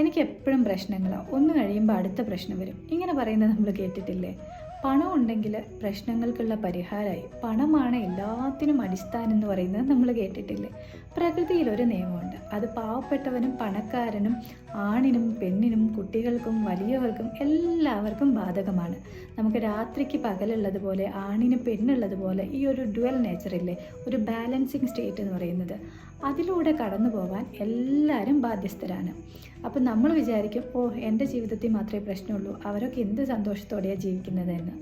എനിക്ക് എപ്പോഴും പ്രശ്നങ്ങളാണ്. ഒന്ന് കഴിയുമ്പോൾ അടുത്ത പ്രശ്നം വരും. ഇങ്ങനെ പറയുന്നത് നമ്മൾ കേട്ടിട്ടില്ലേ? പണം ഉണ്ടെങ്കിൽ പ്രശ്നങ്ങൾക്കുള്ള പരിഹാരമായി. പണമാണ് എല്ലാത്തിനും അടിസ്ഥാനം എന്ന് പറയുന്നത് നമ്മൾ കേട്ടിട്ടില്ലേ? പ്രകൃതിയിൽ ഒരു നിയമമുണ്ട്. അത് പാവപ്പെട്ടവനും പണക്കാരനും ആണിനും പെണ്ണിനും കുട്ടികൾക്കും വലിയവർക്കും എല്ലാവർക്കും ബാധകമാണ്. നമുക്ക് രാത്രിക്ക് പകലുള്ളതുപോലെ ആണിന് പെണ്ണുള്ളതുപോലെ ഈ ഒരു ഡ്യുവൽ നേച്ചറില്ലേ, ഒരു ബാലൻസിങ് സ്റ്റേറ്റ് എന്ന് പറയുന്നത്, അതിലൂടെ കടന്നു പോകാൻ എല്ലാവരും ബാധ്യസ്ഥരാണ്. അപ്പം നമ്മൾ വിചാരിക്കും, ഓ എൻ്റെ ജീവിതത്തിൽ മാത്രമേ പ്രശ്നമുള്ളൂ, അവരൊക്കെ എന്ത് സന്തോഷത്തോടെയാണ് ജീവിക്കുന്നതെന്ന്.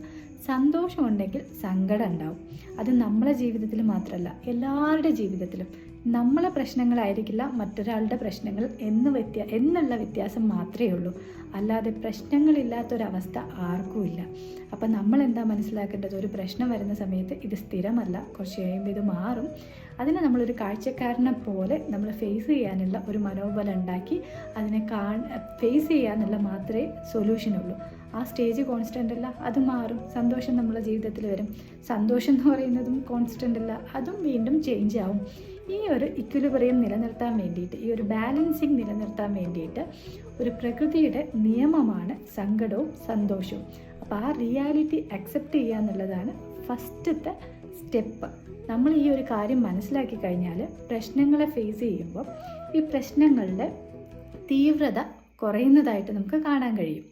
സന്തോഷമുണ്ടെങ്കിൽ സങ്കടം ഉണ്ടാവും. അത് നമ്മളെ ജീവിതത്തിൽ മാത്രമല്ല, എല്ലാവരുടെ ജീവിതത്തിലും. നമ്മളെ പ്രശ്നങ്ങളായിരിക്കില്ല മറ്റൊരാളുടെ പ്രശ്നങ്ങൾ എന്നുള്ള വ്യത്യാസം മാത്രമേ ഉള്ളൂ. അല്ലാതെ പ്രശ്നങ്ങളില്ലാത്തൊരവസ്ഥ ആർക്കും ഇല്ല. അപ്പം നമ്മൾ എന്താ മനസ്സിലാക്കേണ്ടത്? ഒരു പ്രശ്നം വരുന്ന സമയത്ത് ഇത് സ്ഥിരമല്ല, കുറച്ച് കഴിയുമ്പോൾ ഇത് മാറും. അതിനെ നമ്മളൊരു കാഴ്ചക്കാരനെ പോലെ നമ്മൾ ഫേസ് ചെയ്യാനുള്ള ഒരു മനോബലം ഉണ്ടാക്കി അതിനെ ഫേസ് ചെയ്യാനുള്ള മാത്രമേ സൊല്യൂഷനുള്ളൂ. ആ സ്റ്റേജ് കോൺസ്റ്റൻ്റ് അല്ല, അത് മാറും. സന്തോഷം നമ്മളെ ജീവിതത്തിൽ വരും. സന്തോഷം എന്ന് പറയുന്നതും കോൺസ്റ്റൻ്റ് അല്ല, അതും വീണ്ടും ചേഞ്ച് ആവും. ഈ ഒരു ഇക്വിലിബ്രിയം നിലനിർത്താൻ വേണ്ടിയിട്ട്, ഈ ഒരു ബാലൻസിങ് നിലനിർത്താൻ വേണ്ടിയിട്ട് ഒരു പ്രകൃതിയുടെ നിയമമാണ് സങ്കടവും സന്തോഷവും. അപ്പോൾ ആ റിയാലിറ്റി അക്സെപ്റ്റ് ചെയ്യുക എന്നുള്ളതാണ് ഫസ്റ്റത്തെ സ്റ്റെപ്പ്. നമ്മൾ ഈ ഒരു കാര്യം മനസ്സിലാക്കി കഴിഞ്ഞാൽ പ്രശ്നങ്ങളെ ഫേസ് ചെയ്യുമ്പോൾ ഈ പ്രശ്നങ്ങളുടെ തീവ്രത കുറയുന്നതായിട്ട് നമുക്ക് കാണാൻ കഴിയും.